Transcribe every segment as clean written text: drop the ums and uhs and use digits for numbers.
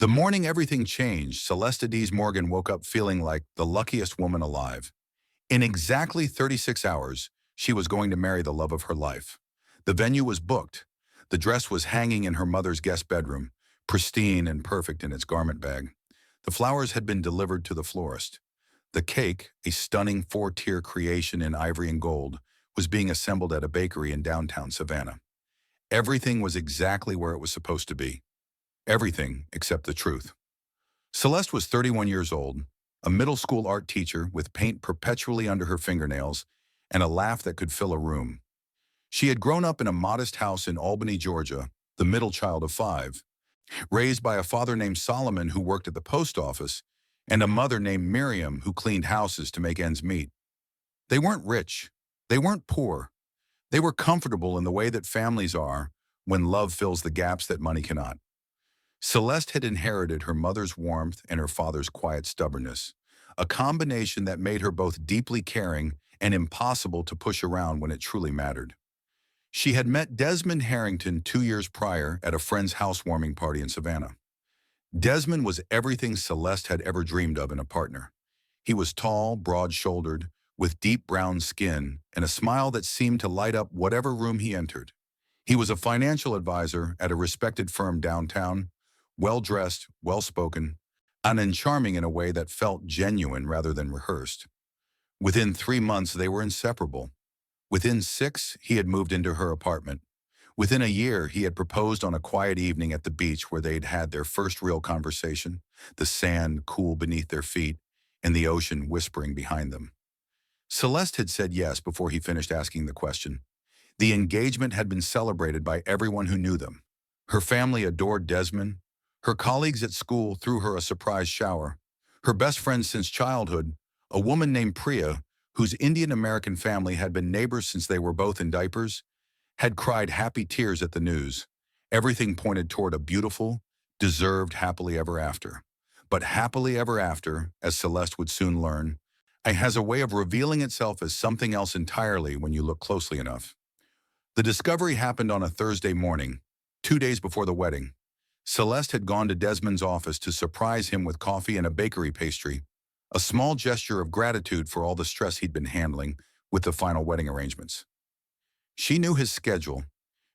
The morning everything changed, Celeste Dees Morgan woke up feeling like the luckiest woman alive. In exactly 36 hours, she was going to marry the love of her life. The venue was booked. The dress was hanging in her mother's guest bedroom, pristine and perfect in its garment bag. The flowers had been delivered to the florist. The cake, a stunning four-tier creation in ivory and gold, was being assembled at a bakery in downtown Savannah. Everything was exactly where it was supposed to be. Everything except the truth. Celeste was 31 years old, a middle school art teacher with paint perpetually under her fingernails and a laugh that could fill a room. She had grown up in a modest house in Albany, Georgia, the middle child of five, raised by a father named Solomon who worked at the post office and a mother named Miriam who cleaned houses to make ends meet. They weren't rich. They weren't poor. They were comfortable in the way that families are when love fills the gaps that money cannot. Celeste had inherited her mother's warmth and her father's quiet stubbornness, a combination that made her both deeply caring and impossible to push around when it truly mattered. She had met Desmond Harrington 2 years prior at a friend's housewarming party in Savannah. Desmond was everything Celeste had ever dreamed of in a partner. He was tall, broad-shouldered, with deep brown skin and a smile that seemed to light up whatever room he entered. He was a financial advisor at a respected firm downtown, well-dressed, well-spoken, and charming in a way that felt genuine rather than rehearsed. Within 3 months, they were inseparable. Within 6, he had moved into her apartment. Within a year, he had proposed on a quiet evening at the beach where they'd had their first real conversation, the sand cool beneath their feet and the ocean whispering behind them. Celeste had said yes before he finished asking the question. The engagement had been celebrated by everyone who knew them. Her family adored Desmond. Her colleagues at school threw her a surprise shower. Her best friend since childhood, a woman named Priya, whose Indian-American family had been neighbors since they were both in diapers, had cried happy tears at the news. Everything pointed toward a beautiful, deserved happily ever after. But happily ever after, as Celeste would soon learn, has a way of revealing itself as something else entirely when you look closely enough. The discovery happened on a Thursday morning, 2 days before the wedding. Celeste had gone to Desmond's office to surprise him with coffee and a bakery pastry, a small gesture of gratitude for all the stress he'd been handling with the final wedding arrangements. She knew his schedule.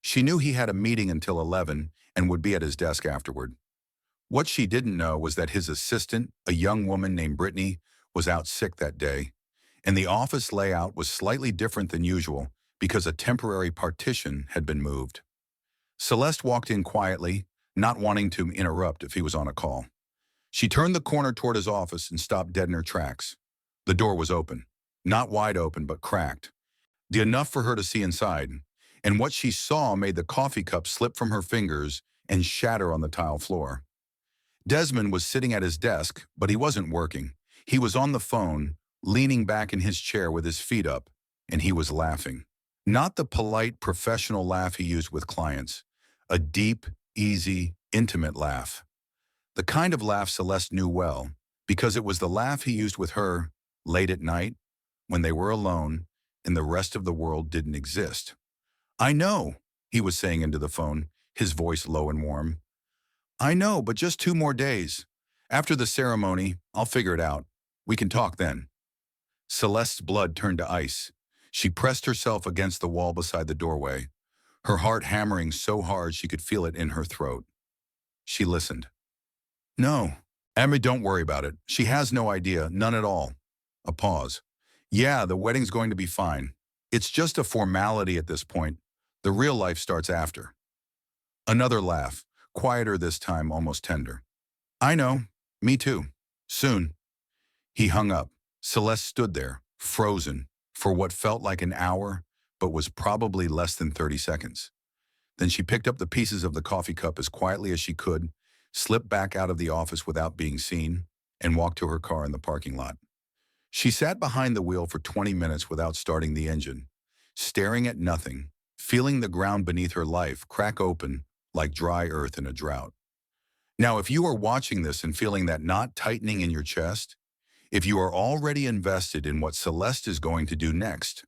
She knew he had a meeting until 11 and would be at his desk afterward. What she didn't know was that his assistant, a young woman named Brittany, was out sick that day, and the office layout was slightly different than usual because a temporary partition had been moved. Celeste walked in quietly, not wanting to interrupt if he was on a call. She turned the corner toward his office and stopped dead in her tracks. The door was open, not wide open but cracked, enough for her to see inside, and what she saw made the coffee cup slip from her fingers and shatter on the tile floor. Desmond was sitting at his desk, but he wasn't working. He was on the phone, leaning back in his chair with his feet up, and he was laughing. Not the polite, professional laugh he used with clients, a deep, easy, intimate laugh. The kind of laugh Celeste knew well, because it was the laugh he used with her late at night, when they were alone and the rest of the world didn't exist. "I know," he was saying into the phone, his voice low and warm. "I know, but just 2 more days. After the ceremony, I'll figure it out. We can talk then." Celeste's blood turned to ice. She pressed herself against the wall beside the doorway, her heart hammering so hard she could feel it in her throat. She listened. "No, Emma, don't worry about it. She has no idea, none at all." A pause. "Yeah, the wedding's going to be fine. It's just a formality at this point. The real life starts after." Another laugh, quieter this time, almost tender. "I know. Me too. Soon." He hung up. Celeste stood there, frozen, for what felt like an hour, but was probably less than 30 seconds. Then she picked up the pieces of the coffee cup as quietly as she could, slipped back out of the office without being seen, and walked to her car in the parking lot. She sat behind the wheel for 20 minutes without starting the engine, staring at nothing, feeling the ground beneath her life crack open like dry earth in a drought. Now, if you are watching this and feeling that knot tightening in your chest, if you are already invested in what Celeste is going to do next,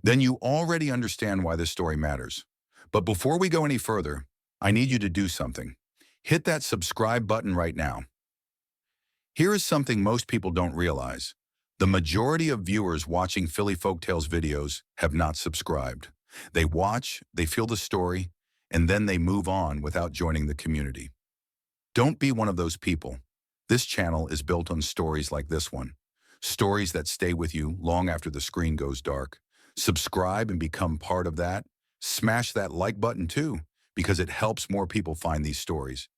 then you already understand why this story matters. But before we go any further, I need you to do something. hit that subscribe button right now. Here is something most people don't realize. The majority of viewers watching Philly Folktales videos have not subscribed. They watch, they feel the story, and then they move on without joining the community. Don't be one of those people. This channel is built on stories like this one. Stories that stay with you long after the screen goes dark. Subscribe and become part of that. Smash that like button too, because it helps more people find these stories.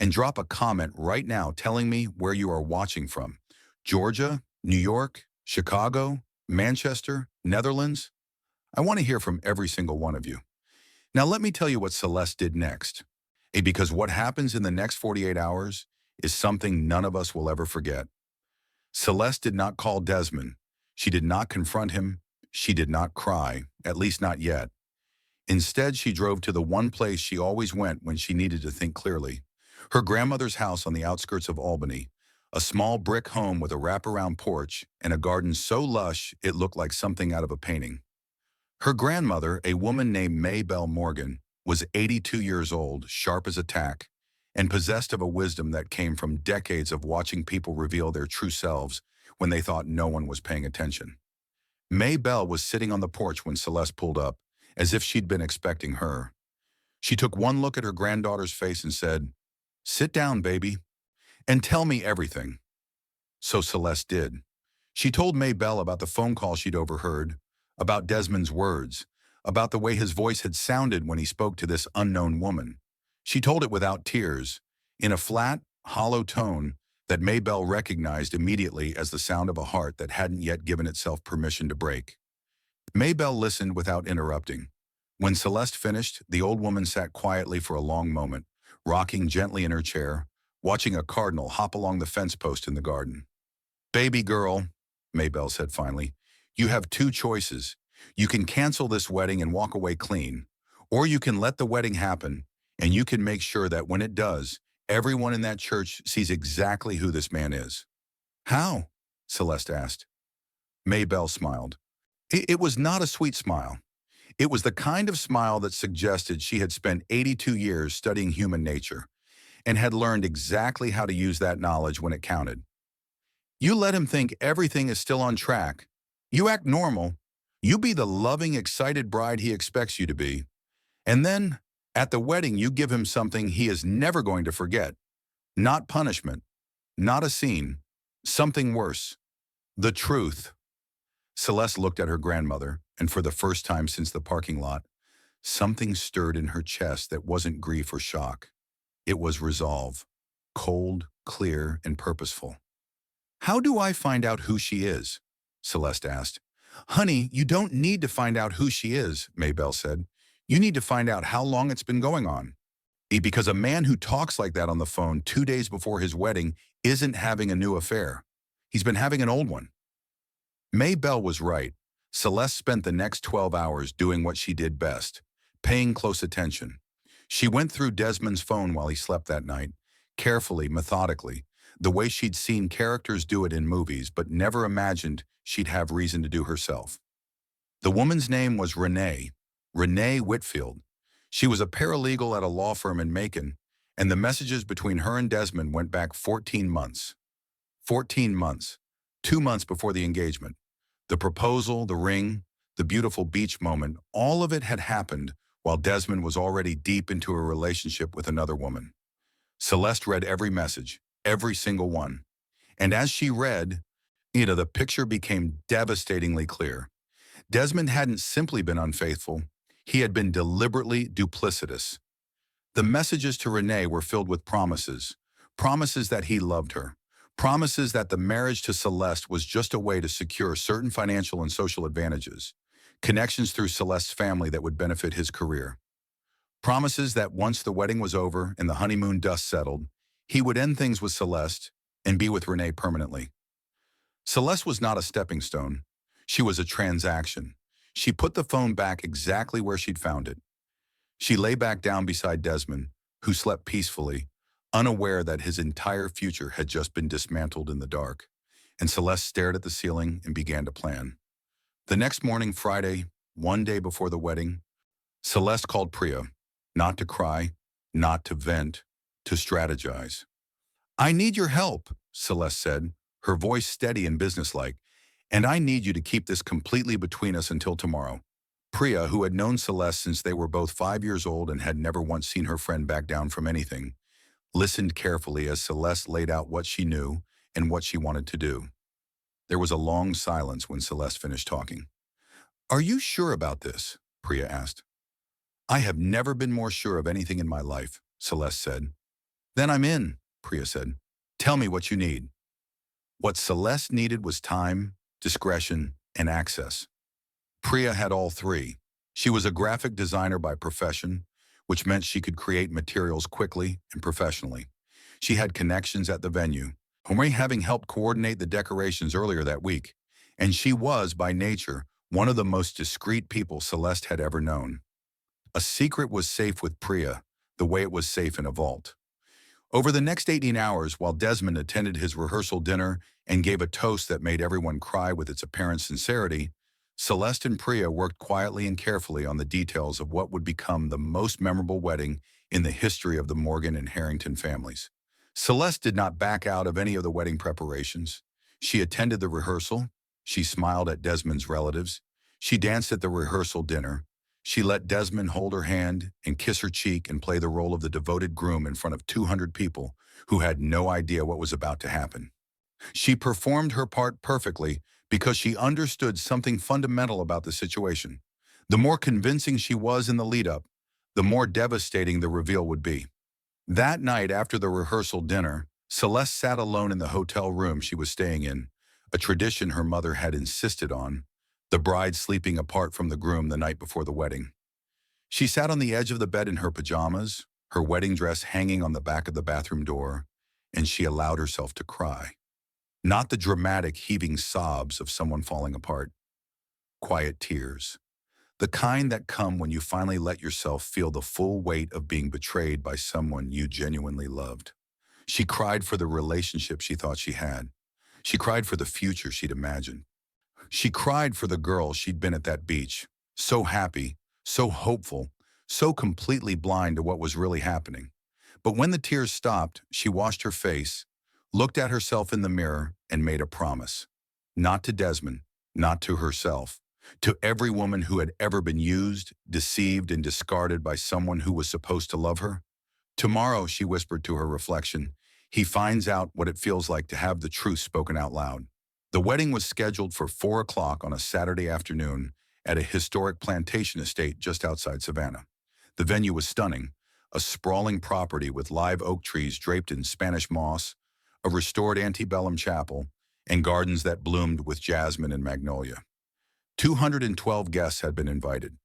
And drop a comment right now telling me where you are watching from. Georgia, New York, Chicago, Manchester, Netherlands. I want to hear from every single one of you. Now let me tell you what Celeste did next. Because what happens in the next 48 hours is something none of us will ever forget. Celeste did not call Desmond. She did not confront him. She did not cry, at least not yet. Instead, she drove to the one place she always went when she needed to think clearly. Her grandmother's house on the outskirts of Albany, a small brick home with a wraparound porch and a garden so lush it looked like something out of a painting. Her grandmother, a woman named Maybelle Morgan, was 82 years old, sharp as a tack, and possessed of a wisdom that came from decades of watching people reveal their true selves when they thought no one was paying attention. Maybelle was sitting on the porch when Celeste pulled up, as if she'd been expecting her. She took one look at her granddaughter's face and said, "Sit down, baby, and tell me everything." So Celeste did. She told Maybelle about the phone call she'd overheard, about Desmond's words, about the way his voice had sounded when he spoke to this unknown woman. She told it without tears, in a flat, hollow tone that Maybelle recognized immediately as the sound of a heart that hadn't yet given itself permission to break. Maybelle listened without interrupting. When Celeste finished, the old woman sat quietly for a long moment, rocking gently in her chair, watching a cardinal hop along the fence post in the garden. "Baby girl," Maybelle said finally, "you have two choices. You can cancel this wedding and walk away clean, or you can let the wedding happen, and you can make sure that when it does, everyone in that church sees exactly who this man is." "How?" Celeste asked. Maybelle smiled. It was not a sweet smile. It was the kind of smile that suggested she had spent 82 years studying human nature and had learned exactly how to use that knowledge when it counted. "You let him think everything is still on track. You act normal. You be the loving, excited bride he expects you to be. And then, at the wedding, you give him something he is never going to forget. Not punishment, not a scene, something worse. The truth." Celeste looked at her grandmother, and for the first time since the parking lot, something stirred in her chest that wasn't grief or shock. It was resolve, cold, clear, and purposeful. "How do I find out who she is?" Celeste asked. "Honey, you don't need to find out who she is," Maybelle said. "You need to find out how long it's been going on. Because a man who talks like that on the phone 2 days before his wedding isn't having a new affair. He's been having an old one." Maybelle was right. Celeste spent the next 12 hours doing what she did best, paying close attention. She went through Desmond's phone while he slept that night, carefully, methodically, the way she'd seen characters do it in movies but never imagined she'd have reason to do herself. The woman's name was Renee Whitfield. She was a paralegal at a law firm in Macon, and the messages between her and Desmond went back 14 months. 14 months. 2 months before the engagement. The proposal, the ring, the beautiful beach moment, all of it had happened while Desmond was already deep into a relationship with another woman. Celeste read every message, every single one. And as she read, the picture became devastatingly clear. Desmond hadn't simply been unfaithful, he had been deliberately duplicitous. The messages to Renee were filled with promises, promises that he loved her, promises that the marriage to Celeste was just a way to secure certain financial and social advantages, connections through Celeste's family that would benefit his career. Promises that once the wedding was over and the honeymoon dust settled, he would end things with Celeste and be with Renee permanently. Celeste was not a stepping stone. She was a transaction. She put the phone back exactly where she'd found it. She lay back down beside Desmond, who slept peacefully, unaware that his entire future had just been dismantled in the dark, and Celeste stared at the ceiling and began to plan. The next morning, Friday, one day before the wedding, Celeste called Priya, not to cry, not to vent, to strategize. "I need your help," Celeste said, her voice steady and businesslike, "and I need you to keep this completely between us until tomorrow." Priya, who had known Celeste since they were both 5 years old and had never once seen her friend back down from anything, listened carefully as Celeste laid out what she knew and what she wanted to do. There was a long silence when Celeste finished talking. "Are you sure about this?" Priya asked. "I have never been more sure of anything in my life," Celeste said. "Then I'm in," Priya said. "Tell me what you need." What Celeste needed was time, discretion, and access. Priya had all three. She was a graphic designer by profession, which meant she could create materials quickly and professionally. She had connections at the venue, Omri having helped coordinate the decorations earlier that week, and she was, by nature, one of the most discreet people Celeste had ever known. A secret was safe with Priya, the way it was safe in a vault. Over the next 18 hours, while Desmond attended his rehearsal dinner and gave a toast that made everyone cry with its apparent sincerity, Celeste and Priya worked quietly and carefully on the details of what would become the most memorable wedding in the history of the Morgan and Harrington families. Celeste did not back out of any of the wedding preparations. She attended the rehearsal. She smiled at Desmond's relatives. She danced at the rehearsal dinner. She let Desmond hold her hand and kiss her cheek and play the role of the devoted groom in front of 200 people who had no idea what was about to happen. She performed her part perfectly because she understood something fundamental about the situation. The more convincing she was in the lead-up, the more devastating the reveal would be. That night after the rehearsal dinner, Celeste sat alone in the hotel room she was staying in, a tradition her mother had insisted on, the bride sleeping apart from the groom the night before the wedding. She sat on the edge of the bed in her pajamas, her wedding dress hanging on the back of the bathroom door, and she allowed herself to cry. Not the dramatic, heaving sobs of someone falling apart. Quiet tears. The kind that come when you finally let yourself feel the full weight of being betrayed by someone you genuinely loved. She cried for the relationship she thought she had. She cried for the future she'd imagined. She cried for the girl she'd been at that beach, so happy, so hopeful, so completely blind to what was really happening. But when the tears stopped, she washed her face, looked at herself in the mirror, and made a promise. Not to Desmond, not to herself, to every woman who had ever been used, deceived, and discarded by someone who was supposed to love her. "Tomorrow," she whispered to her reflection, "he finds out what it feels like to have the truth spoken out loud." The wedding was scheduled for 4 o'clock on a Saturday afternoon at a historic plantation estate just outside Savannah. The venue was stunning, a sprawling property with live oak trees draped in Spanish moss, a restored antebellum chapel, and gardens that bloomed with jasmine and magnolia. 212 guests had been invited.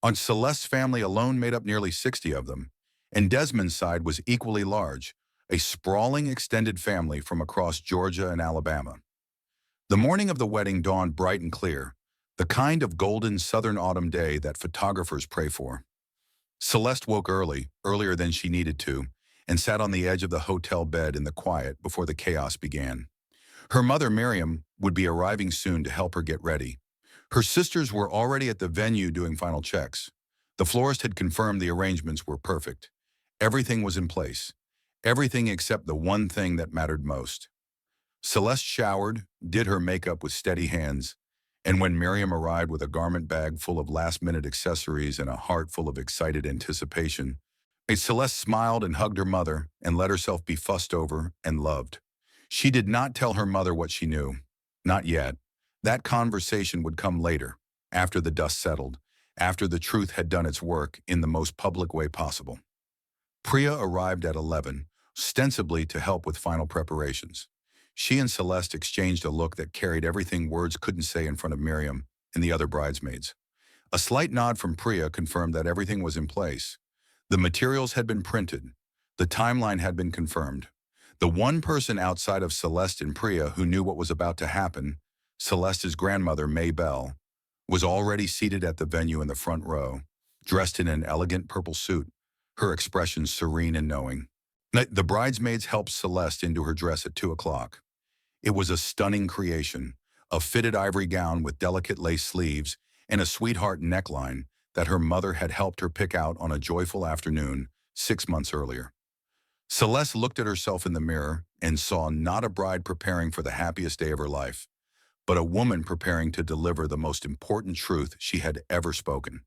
On Celeste's family alone made up nearly 60 of them, and Desmond's side was equally large, a sprawling extended family from across Georgia and Alabama. The morning of the wedding dawned bright and clear, the kind of golden southern autumn day that photographers pray for. Celeste woke early, earlier than she needed to, and sat on the edge of the hotel bed in the quiet before the chaos began. Her mother, Miriam, would be arriving soon to help her get ready. Her sisters were already at the venue doing final checks. The florist had confirmed the arrangements were perfect. Everything was in place. Everything except the one thing that mattered most. Celeste showered, did her makeup with steady hands, and when Miriam arrived with a garment bag full of last-minute accessories and a heart full of excited anticipation, Celeste smiled and hugged her mother and let herself be fussed over and loved. She did not tell her mother what she knew. Not yet. That conversation would come later, after the dust settled, after the truth had done its work in the most public way possible. Priya arrived at 11, ostensibly to help with final preparations. She and Celeste exchanged a look that carried everything words couldn't say in front of Miriam and the other bridesmaids. A slight nod from Priya confirmed that everything was in place. The materials had been printed. The timeline had been confirmed. The one person outside of Celeste and Priya who knew what was about to happen, Celeste's grandmother, May Bell, was already seated at the venue in the front row, dressed in an elegant purple suit, her expression serene and knowing. The bridesmaids helped Celeste into her dress at 2 o'clock. It was a stunning creation, a fitted ivory gown with delicate lace sleeves and a sweetheart neckline that her mother had helped her pick out on a joyful afternoon 6 months earlier. Celeste looked at herself in the mirror and saw not a bride preparing for the happiest day of her life, but a woman preparing to deliver the most important truth she had ever spoken.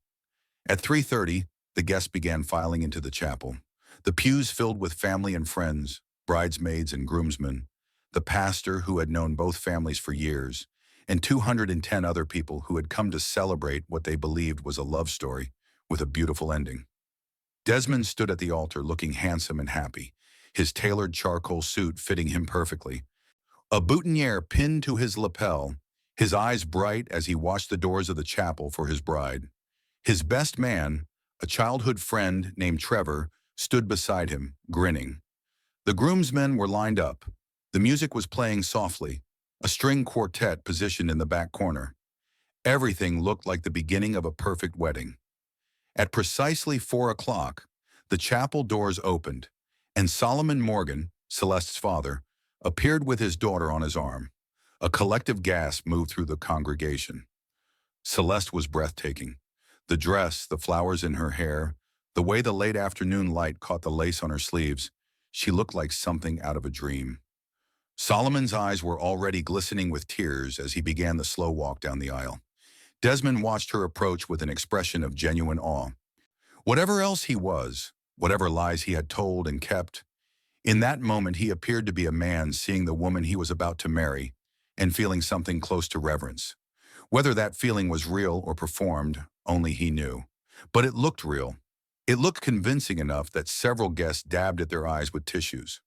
At 3:30, the guests began filing into the chapel. The pews filled with family and friends, bridesmaids and groomsmen, the pastor who had known both families for years, and 210 other people who had come to celebrate what they believed was a love story with a beautiful ending. Desmond stood at the altar looking handsome and happy, his tailored charcoal suit fitting him perfectly, a boutonniere pinned to his lapel, his eyes bright as he watched the doors of the chapel for his bride. His best man, a childhood friend named Trevor, stood beside him, grinning. The groomsmen were lined up. The music was playing softly, a string quartet positioned in the back corner. Everything looked like the beginning of a perfect wedding. At precisely 4 o'clock, the chapel doors opened, and Solomon Morgan, Celeste's father, appeared with his daughter on his arm. A collective gasp moved through the congregation. Celeste was breathtaking. The dress, the flowers in her hair, the way the late afternoon light caught the lace on her sleeves, she looked like something out of a dream. Solomon's eyes were already glistening with tears as he began the slow walk down the aisle. Desmond watched her approach with an expression of genuine awe. Whatever else he was, whatever lies he had told and kept, in that moment he appeared to be a man seeing the woman he was about to marry and feeling something close to reverence. Whether that feeling was real or performed, only he knew. But it looked real. It looked convincing enough that several guests dabbed at their eyes with tissues.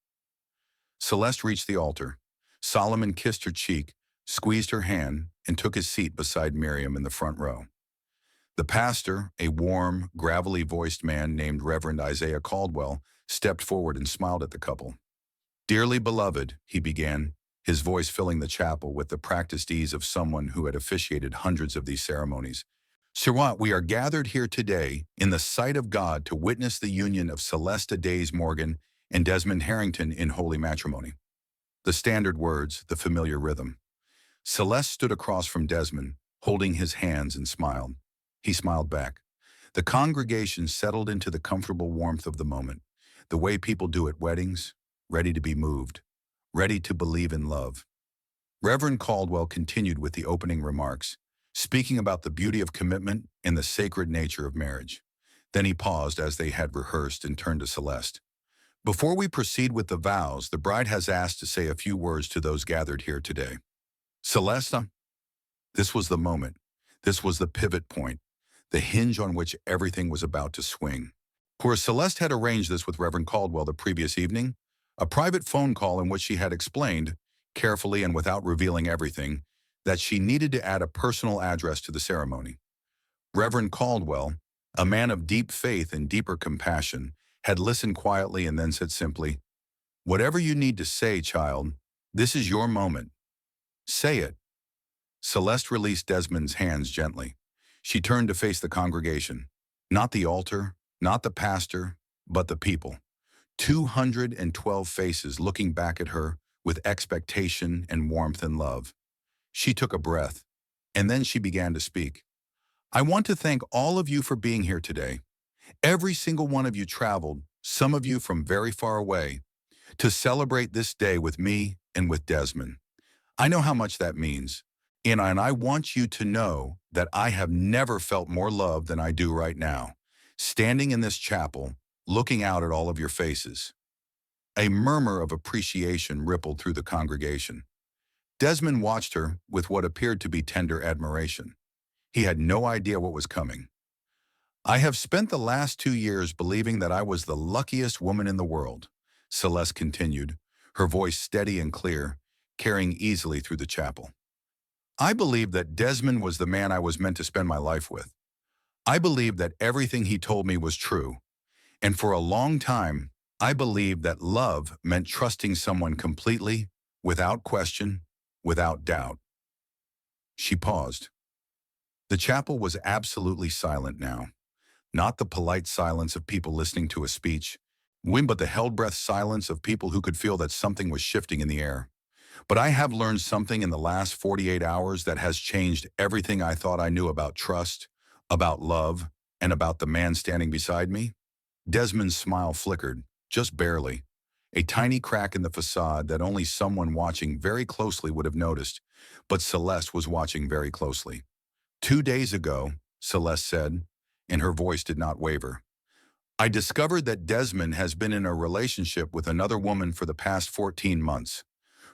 Celeste reached the altar. Solomon kissed her cheek, squeezed her hand, and took his seat beside Miriam in the front row. The pastor, a warm, gravelly-voiced man named Reverend Isaiah Caldwell, stepped forward and smiled at the couple. "Dearly beloved," he began, his voice filling the chapel with the practiced ease of someone who had officiated hundreds of these ceremonies. "Sirwat, we are gathered here today in the sight of God to witness the union of Celeste Days Morgan and Desmond Harrington in holy matrimony." The standard words, the familiar rhythm. Celeste stood across from Desmond, holding his hands, and smiled. He smiled back. The congregation settled into the comfortable warmth of the moment, the way people do at weddings, ready to be moved, ready to believe in love. Reverend Caldwell continued with the opening remarks, speaking about the beauty of commitment and the sacred nature of marriage. Then he paused as they had rehearsed and turned to Celeste. "Before we proceed with the vows, the bride has asked to say a few words to those gathered here today." Celeste, this was the moment. This was the pivot point, the hinge on which everything was about to swing. For Celeste had arranged this with Reverend Caldwell the previous evening, a private phone call in which she had explained, carefully and without revealing everything, that she needed to add a personal address to the ceremony. Reverend Caldwell, a man of deep faith and deeper compassion, had listened quietly and then said simply, "Whatever you need to say, child, this is your moment. Say it." Celeste released Desmond's hands gently. She turned to face the congregation. Not the altar, not the pastor, but the people. 212 faces looking back at her with expectation and warmth and love. She took a breath, and then she began to speak. "I want to thank all of you for being here today. Every single one of you traveled, some of you from very far away, to celebrate this day with me and with Desmond. I know how much that means, and I want you to know that I have never felt more love than I do right now, standing in this chapel, looking out at all of your faces." A murmur of appreciation rippled through the congregation. Desmond watched her with what appeared to be tender admiration. He had no idea what was coming. "I have spent the last 2 years believing that I was the luckiest woman in the world," Celeste continued, her voice steady and clear, carrying easily through the chapel. "I believed that Desmond was the man I was meant to spend my life with. I believed that everything he told me was true. And for a long time, I believed that love meant trusting someone completely, without question, without doubt." She paused. The chapel was absolutely silent now. Not the polite silence of people listening to a speech, but the held-breath silence of people who could feel that something was shifting in the air. "But I have learned something in the last 48 hours that has changed everything I thought I knew about trust, about love, and about the man standing beside me." Desmond's smile flickered, just barely. a tiny crack in the facade that only someone watching very closely would have noticed, but Celeste was watching very closely. 2 days ago, Celeste said, and her voice did not waver, I discovered that Desmond has been in a relationship with another woman for the past 14 months.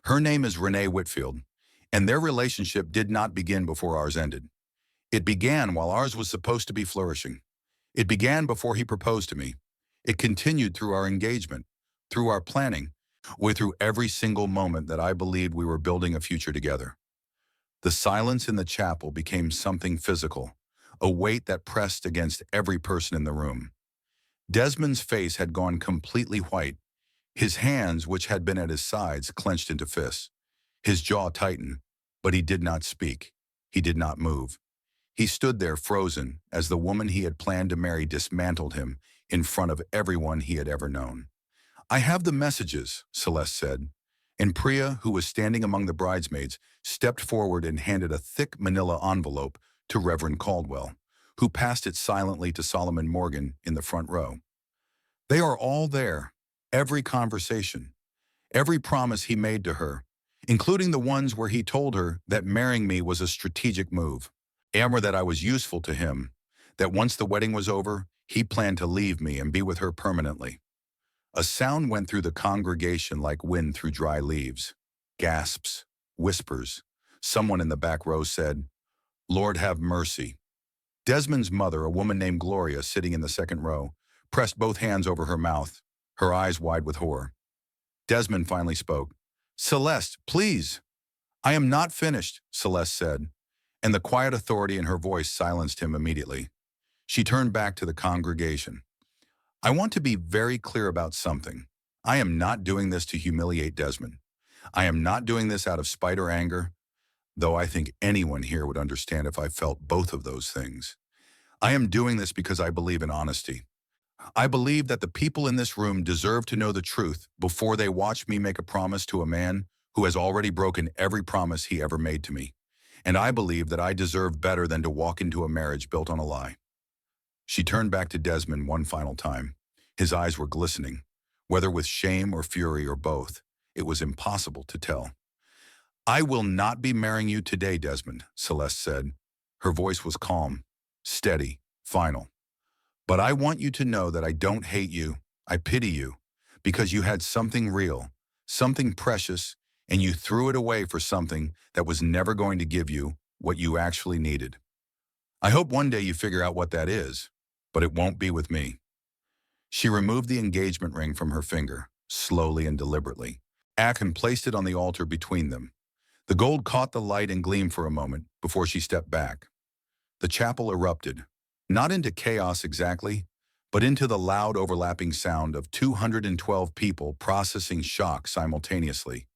Her name is Renee Whitfield, and their relationship did not begin before ours ended. It began while ours was supposed to be flourishing. It began before he proposed to me. It continued through our engagement, through our planning, through every single moment that I believed we were building a future together. The silence in the chapel became something physical, a weight that pressed against every person in the room. Desmond's face had gone completely white. His hands, which had been at his sides, clenched into fists. His jaw tightened, but he did not speak. He did not move. He stood there frozen as the woman he had planned to marry dismantled him in front of everyone he had ever known. I have the messages, Celeste said, and Priya, who was standing among the bridesmaids, stepped forward and handed a thick manila envelope to Reverend Caldwell, who passed it silently to Solomon Morgan in the front row. They are all there, every conversation, every promise he made to her, including the ones where he told her that marrying me was a strategic move, and that I was useful to him, that once the wedding was over, he planned to leave me and be with her permanently. A sound went through the congregation like wind through dry leaves. Gasps, whispers. Someone in the back row said, Lord have mercy. Desmond's mother, a woman named Gloria, sitting in the second row, pressed both hands over her mouth, her eyes wide with horror. Desmond finally spoke. Celeste, please. I am not finished, Celeste said, and the quiet authority in her voice silenced him immediately. She turned back to the congregation. I want to be very clear about something. I am not doing this to humiliate Desmond. I am not doing this out of spite or anger, though I think anyone here would understand if I felt both of those things. I am doing this because I believe in honesty. I believe that the people in this room deserve to know the truth before they watch me make a promise to a man who has already broken every promise he ever made to me. And I believe that I deserve better than to walk into a marriage built on a lie. She turned back to Desmond one final time. His eyes were glistening, whether with shame or fury or both. It was impossible to tell. I will not be marrying you today, Desmond, Celeste said. Her voice was calm, steady, final. But I want you to know that I don't hate you. I pity you, because you had something real, something precious, and you threw it away for something that was never going to give you what you actually needed. I hope one day you figure out what that is, but it won't be with me. She removed the engagement ring from her finger, slowly and deliberately, and placed it on the altar between them. The gold caught the light and gleamed for a moment before she stepped back. The chapel erupted, not into chaos exactly, but into the loud overlapping sound of 212 people processing shock simultaneously.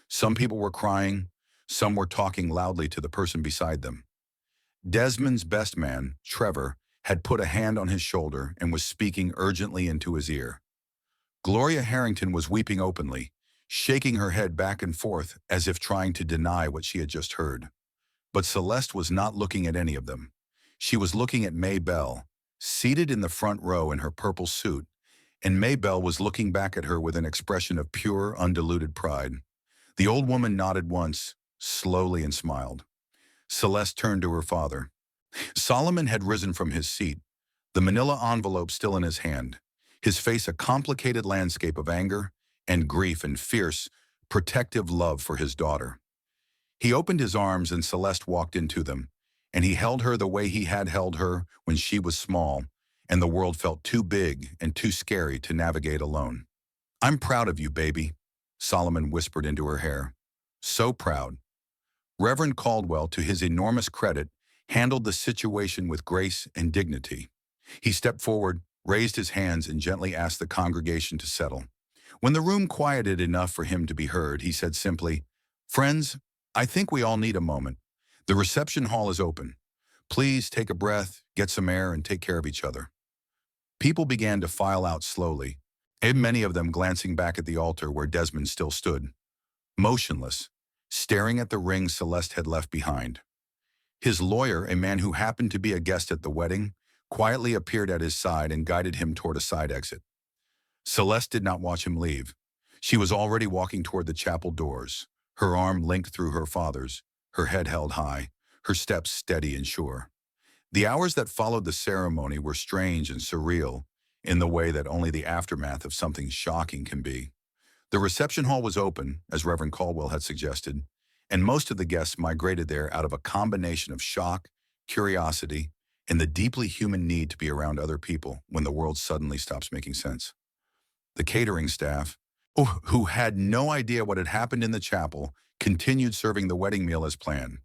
Some people were crying, some were talking loudly to the person beside them. Desmond's best man, Trevor, had put a hand on his shoulder and was speaking urgently into his ear. Gloria Harrington was weeping openly, shaking her head back and forth as if trying to deny what she had just heard. But Celeste was not looking at any of them. She was looking at May Bell, seated in the front row in her purple suit, and May Bell was looking back at her with an expression of pure, undiluted pride. The old woman nodded once, slowly, and smiled. Celeste turned to her father. Solomon had risen from his seat, the manila envelope still in his hand, his face a complicated landscape of anger and grief and fierce, protective love for his daughter. He opened his arms and Celeste walked into them, and he held her the way he had held her when she was small, and the world felt too big and too scary to navigate alone. I'm proud of you, baby, Solomon whispered into her hair. So proud. Reverend Caldwell, to his enormous credit, handled the situation with grace and dignity. He stepped forward, raised his hands, and gently asked the congregation to settle. When the room quieted enough for him to be heard, he said simply, Friends, I think we all need a moment. The reception hall is open. Please take a breath, get some air, and take care of each other. People began to file out slowly, and many of them glancing back at the altar where Desmond still stood, motionless, staring at the ring Celeste had left behind. His lawyer, a man who happened to be a guest at the wedding, quietly appeared at his side and guided him toward a side exit. Celeste did not watch him leave. She was already walking toward the chapel doors, her arm linked through her father's, her head held high, her steps steady and sure. The hours that followed the ceremony were strange and surreal in the way that only the aftermath of something shocking can be. The reception hall was open, as Reverend Caldwell had suggested, and most of the guests migrated there out of a combination of shock, curiosity, and the deeply human need to be around other people when the world suddenly stops making sense. The catering staff, who had no idea what had happened in the chapel, continued serving the wedding meal as planned.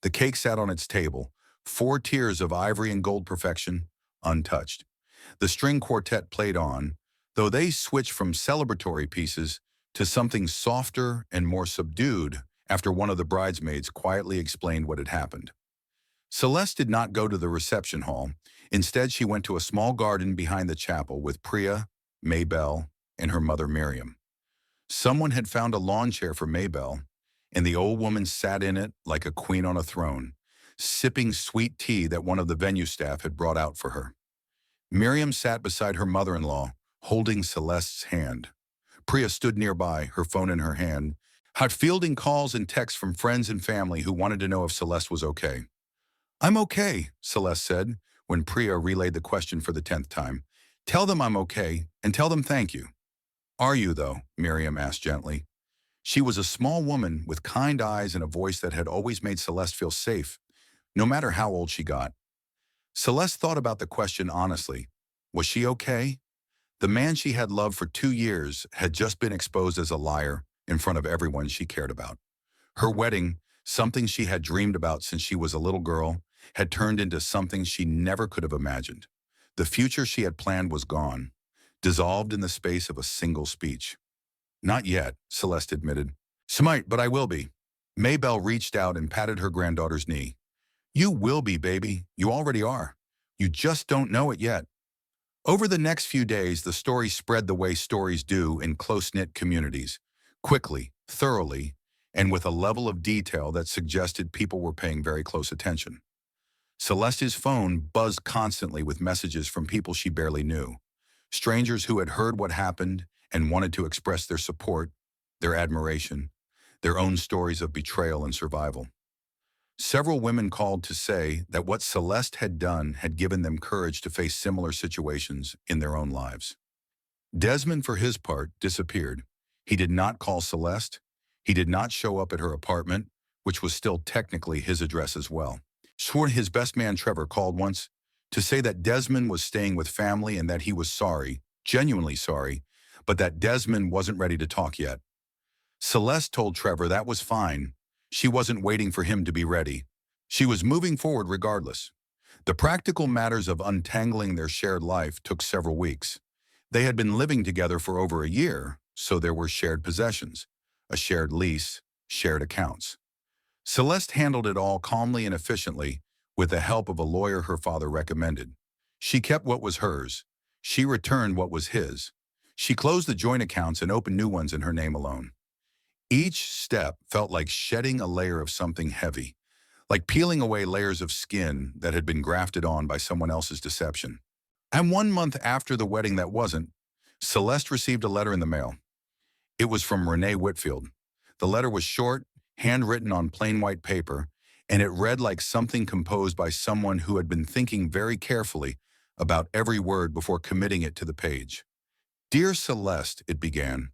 The cake sat on its table, 4 tiers of ivory and gold perfection, untouched. The string quartet played on, though they switched from celebratory pieces to something softer and more subdued after one of the bridesmaids quietly explained what had happened. Celeste did not go to the reception hall. Instead, she went to a small garden behind the chapel with Priya, Maybelle, and her mother Miriam. Someone had found a lawn chair for Maybelle, and the old woman sat in it like a queen on a throne, sipping sweet tea that one of the venue staff had brought out for her. Miriam sat beside her mother-in-law, holding Celeste's hand. Priya stood nearby, her phone in her hand, fielding calls and texts from friends and family who wanted to know if Celeste was okay. "I'm okay," Celeste said, when Priya relayed the question for the 10th time. "Tell them I'm okay, and tell them thank you." "Are you, though?" Miriam asked gently. She was a small woman with kind eyes and a voice that had always made Celeste feel safe, no matter how old she got. Celeste thought about the question honestly. Was she okay? The man she had loved for 2 years had just been exposed as a liar in front of everyone she cared about. Her wedding, something she had dreamed about since she was a little girl, had turned into something she never could have imagined. The future she had planned was gone, dissolved in the space of a single speech. "Not yet," Celeste admitted. "Smite, but I will be." Maybelle reached out and patted her granddaughter's knee. "You will be, baby. You already are. You just don't know it yet." Over the next few days, the story spread the way stories do in close-knit communities, quickly, thoroughly, and with a level of detail that suggested people were paying very close attention. Celeste's phone buzzed constantly with messages from people she barely knew, strangers who had heard what happened and wanted to express their support, their admiration, their own stories of betrayal and survival. Several women called to say that what Celeste had done had given them courage to face similar situations in their own lives. Desmond, for his part, disappeared. He did not call Celeste. He did not show up at her apartment, which was still technically his address as well. His best man Trevor called once to say that Desmond was staying with family and that he was sorry, genuinely sorry, but that Desmond wasn't ready to talk yet. Celeste told Trevor that was fine. She wasn't waiting for him to be ready. She was moving forward regardless. The practical matters of untangling their shared life took several weeks. They had been living together for over a year, so there were shared possessions, a shared lease, shared accounts. Celeste handled it all calmly and efficiently with the help of a lawyer her father recommended. She kept what was hers. She returned what was his. She closed the joint accounts and opened new ones in her name alone. Each step felt like shedding a layer of something heavy, like peeling away layers of skin that had been grafted on by someone else's deception. And 1 month after the wedding that wasn't, Celeste received a letter in the mail. It was from Renee Whitfield. The letter was short, handwritten on plain white paper, and it read like something composed by someone who had been thinking very carefully about every word before committing it to the page. "Dear Celeste," it began,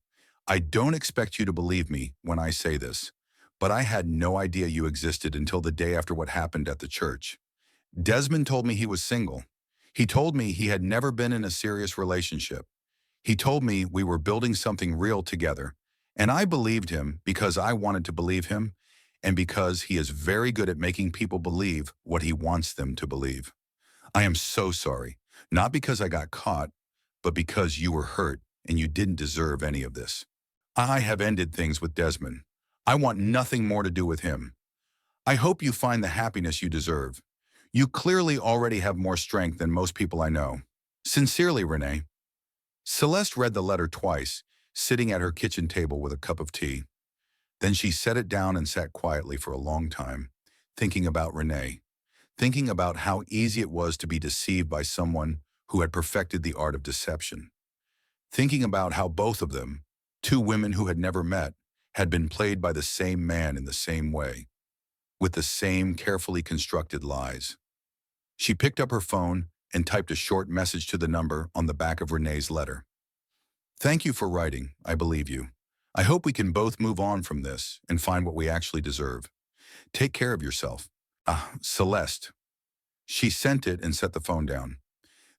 "I don't expect you to believe me when I say this, but I had no idea you existed until the day after what happened at the church. Desmond told me he was single. He told me he had never been in a serious relationship. He told me we were building something real together, and I believed him because I wanted to believe him and because he is very good at making people believe what he wants them to believe. I am so sorry, not because I got caught, but because you were hurt and you didn't deserve any of this. I have ended things with Desmond. I want nothing more to do with him. I hope you find the happiness you deserve. You clearly already have more strength than most people I know. Sincerely, Renee." Celeste read the letter twice, sitting at her kitchen table with a cup of tea. Then she set it down and sat quietly for a long time, thinking about Renee, thinking about how easy it was to be deceived by someone who had perfected the art of deception, thinking about how both of them, Two women who had never met had been played by the same man in the same way, with the same carefully constructed lies. She picked up her phone and typed a short message to the number on the back of Renee's letter. "Thank you for writing, I believe you. I hope we can both move on from this and find what we actually deserve. Take care of yourself. Celeste." She sent it and set the phone down.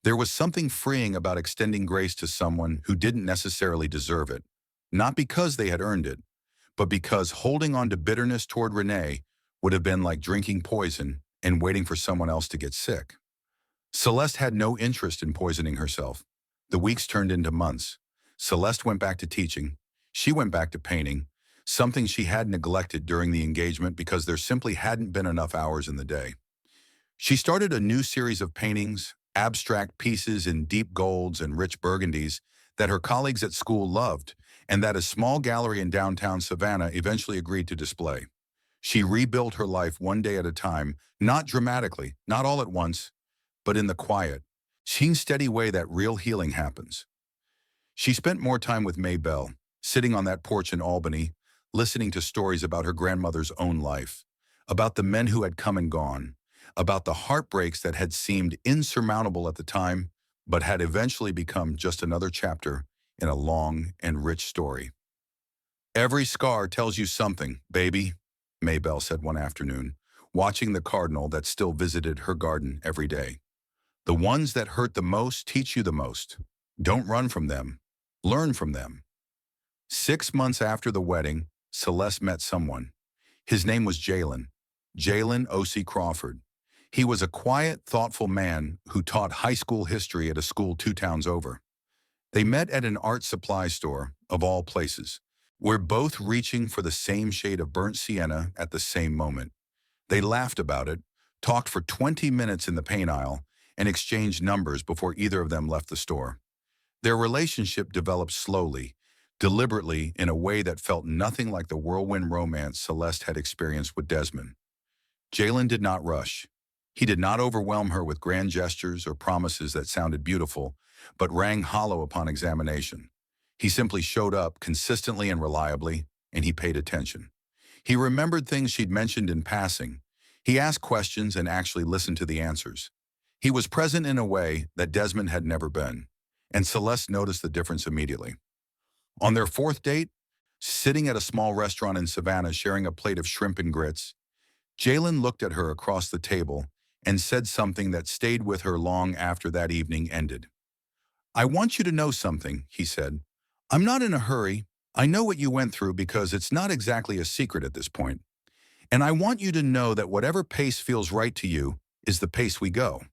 There was something freeing about extending grace to someone who didn't necessarily deserve it, not because they had earned it, but because holding on to bitterness toward Renee would have been like drinking poison and waiting for someone else to get sick. Celeste had no interest in poisoning herself. The weeks turned into months. Celeste went back to teaching. She went back to painting, something she had neglected during the engagement because there simply hadn't been enough hours in the day. She started a new series of paintings, abstract pieces in deep golds and rich burgundies that her colleagues at school loved, and that a small gallery in downtown Savannah eventually agreed to display. She rebuilt her life one day at a time, not dramatically, not all at once, but in the quiet, steady way that real healing happens. She spent more time with Maybelle, sitting on that porch in Albany, listening to stories about her grandmother's own life, about the men who had come and gone, about the heartbreaks that had seemed insurmountable at the time, but had eventually become just another chapter in a long and rich story. "Every scar tells you something, baby," Maybelle said one afternoon, watching the cardinal that still visited her garden every day. "The ones that hurt the most teach you the most. Don't run from them. Learn from them." 6 months after the wedding, Celeste met someone. His name was Jalen O.C. Crawford. He was a quiet, thoughtful man who taught high school history at a school 2 towns over. They met at an art supply store, of all places. Were both reaching for the same shade of burnt sienna at the same moment. They laughed about it, talked for 20 minutes in the paint aisle, and exchanged numbers before either of them left the store. Their relationship developed slowly, deliberately, in a way that felt nothing like the whirlwind romance Celeste had experienced with Desmond. Jalen did not rush. He did not overwhelm her with grand gestures or promises that sounded beautiful, but rang hollow upon examination. He simply showed up consistently and reliably, and he paid attention. He remembered things she'd mentioned in passing. He asked questions and actually listened to the answers. He was present in a way that Desmond had never been, and Celeste noticed the difference immediately. On their 4th date, sitting at a small restaurant in Savannah sharing a plate of shrimp and grits, Jalen looked at her across the table and said something that stayed with her long after that evening ended. "I want you to know something," he said. "I'm not in a hurry. I know what you went through because it's not exactly a secret at this point. And I want you to know that whatever pace feels right to you is the pace we go.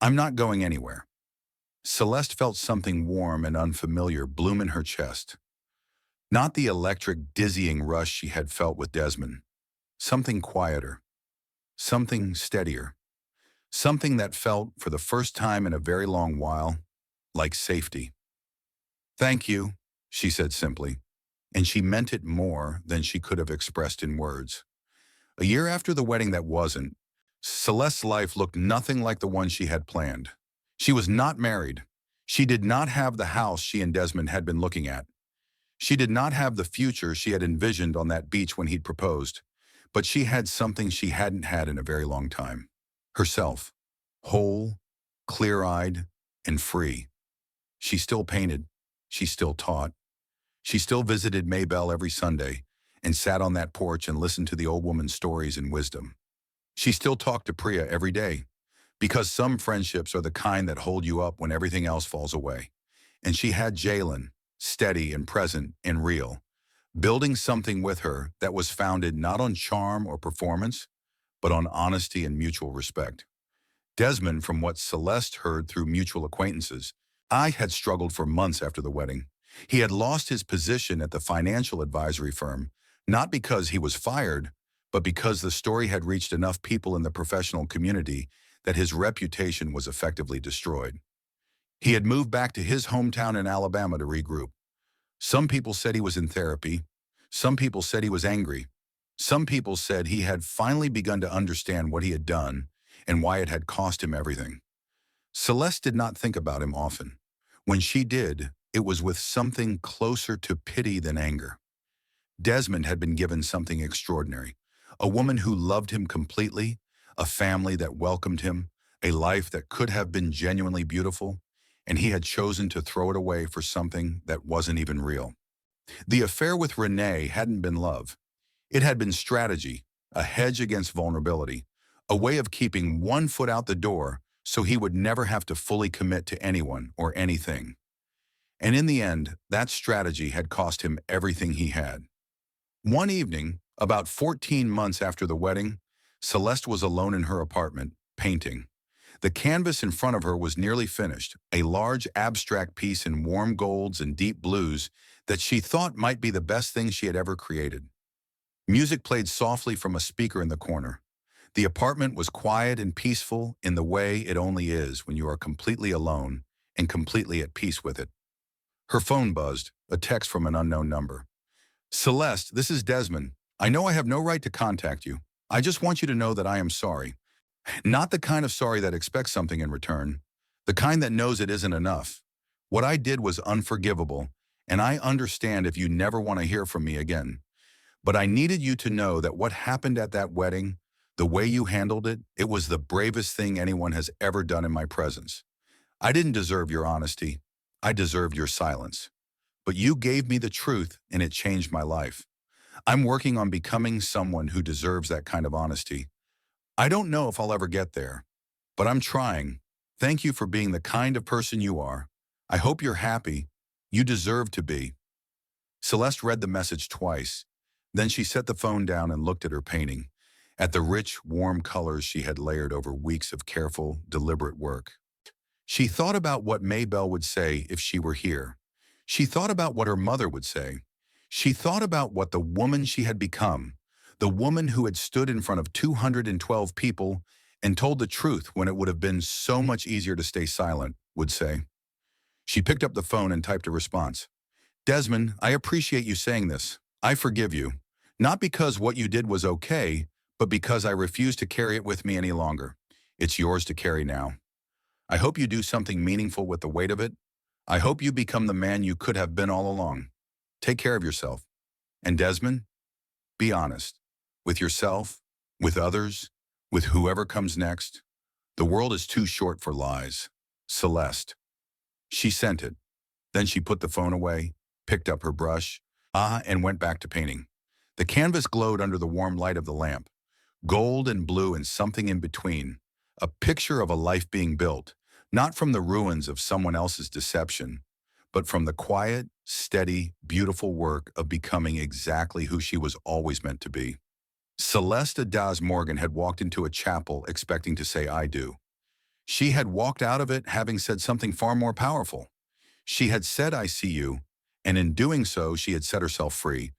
I'm not going anywhere." Celeste felt something warm and unfamiliar bloom in her chest. Not the electric, dizzying rush she had felt with Desmond. Something quieter. Something steadier. Something that felt, for the first time in a very long while, like safety. "Thank you," she said simply, and she meant it more than she could have expressed in words. A year after the wedding that wasn't, Celeste's life looked nothing like the one she had planned. She was not married. She did not have the house she and Desmond had been looking at. She did not have the future she had envisioned on that beach when he'd proposed, but she had something she hadn't had in a very long time. Herself. Whole, clear-eyed, and free. She still painted. She still taught. She still visited Maybelle every Sunday and sat on that porch and listened to the old woman's stories and wisdom. She still talked to Priya every day, because some friendships are the kind that hold you up when everything else falls away. And she had Jalen, steady and present and real, building something with her that was founded not on charm or performance, but on honesty and mutual respect. Desmond, from what Celeste heard through mutual acquaintances, had struggled for months after the wedding. He had lost his position at the financial advisory firm, not because he was fired, but because the story had reached enough people in the professional community that his reputation was effectively destroyed. He had moved back to his hometown in Alabama to regroup. Some people said he was in therapy. Some people said he was angry. Some people said he had finally begun to understand what he had done and why it had cost him everything. Celeste did not think about him often. When she did, it was with something closer to pity than anger. Desmond had been given something extraordinary, a woman who loved him completely, a family that welcomed him, a life that could have been genuinely beautiful, and he had chosen to throw it away for something that wasn't even real. The affair with Renee hadn't been love. It had been strategy, a hedge against vulnerability, a way of keeping one foot out the door so he would never have to fully commit to anyone or anything. And in the end, that strategy had cost him everything he had. One evening, about 14 months after the wedding, Celeste was alone in her apartment, painting. The canvas in front of her was nearly finished, a large abstract piece in warm golds and deep blues that she thought might be the best thing she had ever created. Music played softly from a speaker in the corner. The apartment was quiet and peaceful in the way it only is when you are completely alone and completely at peace with it. Her phone buzzed, a text from an unknown number. "Celeste, this is Desmond. I know I have no right to contact you. I just want you to know that I am sorry. Not the kind of sorry that expects something in return. The kind that knows it isn't enough. What I did was unforgivable, and I understand if you never want to hear from me again. But I needed you to know that what happened at that wedding, the way you handled it, it was the bravest thing anyone has ever done in my presence. I didn't deserve your honesty. I deserved your silence. But you gave me the truth, and it changed my life. I'm working on becoming someone who deserves that kind of honesty. I don't know if I'll ever get there, but I'm trying. Thank you for being the kind of person you are. I hope you're happy. You deserve to be." Celeste read the message twice. Then she set the phone down and looked at her painting, at the rich, warm colors she had layered over weeks of careful, deliberate work. She thought about what Maybelle would say if she were here. She thought about what her mother would say. She thought about what the woman she had become, the woman who had stood in front of 212 people and told the truth when it would have been so much easier to stay silent, would say. She picked up the phone and typed a response. "Desmond, I appreciate you saying this. I forgive you. Not because what you did was okay, but because I refuse to carry it with me any longer. It's yours to carry now. I hope you do something meaningful with the weight of it. I hope you become the man you could have been all along. Take care of yourself. And Desmond, be honest. With yourself, with others, with whoever comes next. The world is too short for lies. Celeste." She sent it. Then she put the phone away, picked up her brush, and went back to painting. The canvas glowed under the warm light of the lamp, gold and blue and something in between, a picture of a life being built, not from the ruins of someone else's deception, but from the quiet, steady, beautiful work of becoming exactly who she was always meant to be. Celeste Das Morgan had walked into a chapel expecting to say "I do." She had walked out of it having said something far more powerful. She had said "I see you," and in doing so she had set herself free,